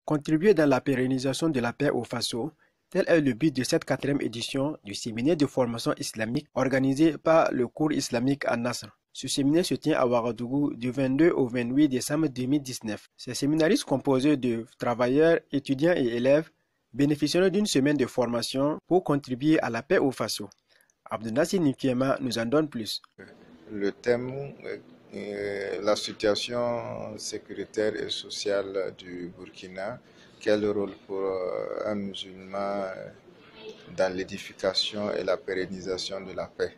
Contribuer dans la pérennisation de la paix au Faso, tel est le but de cette 4e édition du séminaire de formation islamique organisé par le cours islamique à Nasr. Ce séminaire se tient à Ouagadougou du 22 au 28 décembre 2019. Ces séminaristes composés de travailleurs, étudiants et élèves bénéficieront d'une semaine de formation pour contribuer à la paix au Faso. Abdelnasir Nikiema nous en donne plus. Le thème la situation sécuritaire et sociale du Burkina, quel rôle pour un musulman dans l'édification et la pérennisation de la paix.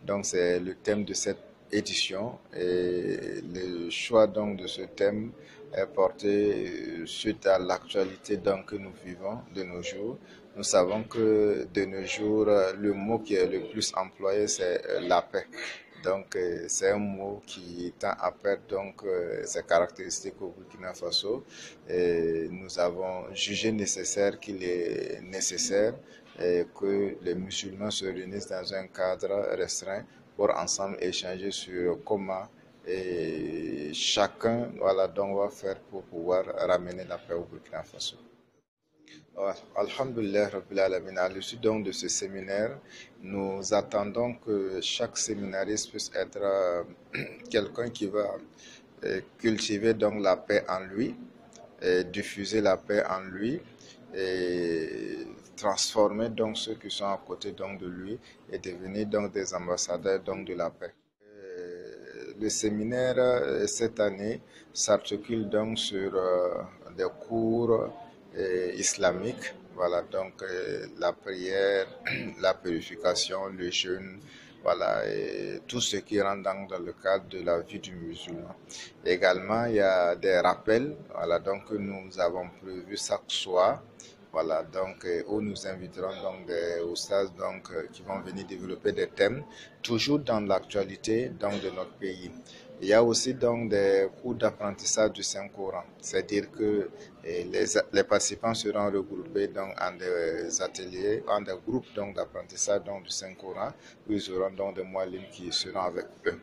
Donc c'est le thème de cette édition et le choix donc de ce thème est porté suite à l'actualité que nous vivons de nos jours. Nous savons que de nos jours, le mot qui est le plus employé, c'est la paix. Donc c'est un mot qui tend à perdre ses caractéristiques au Burkina Faso. Et nous avons jugé qu'il est nécessaire que les musulmans se réunissent dans un cadre restreint pour ensemble échanger sur comment chacun va faire pour pouvoir ramener la paix au Burkina Faso. Alhamdulillah Rabbil Alamin. À l'issue de ce séminaire, nous attendons que chaque séminariste puisse être quelqu'un qui va cultiver la paix en lui, et diffuser la paix en lui, et transformer ceux qui sont à côté de lui et devenir des ambassadeurs de la paix. Le séminaire cette année s'articule sur des cours islamiques, la prière, la purification, le jeûne, et tout ce qui rentre dans le cadre de la vie du musulman. Également, il y a des rappels, que nous avons prévu chaque soir, où nous inviterons des oustas qui vont venir développer des thèmes, toujours dans l'actualité de notre pays. Il y a aussi des cours d'apprentissage du Saint-Coran, c'est-à-dire que les participants seront regroupés en des ateliers, en des groupes d'apprentissage du Saint-Coran, où ils auront des moyens qui seront avec eux.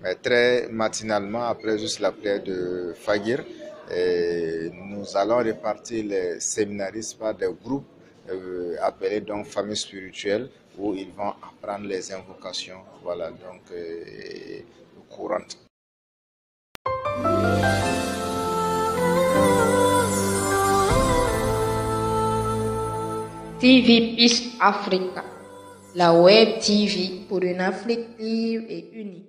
Mais très matinalement, après juste la prière de Fagir, nous allons répartir les séminaristes par des groupes appelés familles spirituelles, où ils vont apprendre les invocations courantes. TV Peace Africa, la web TV pour une Afrique libre et unie.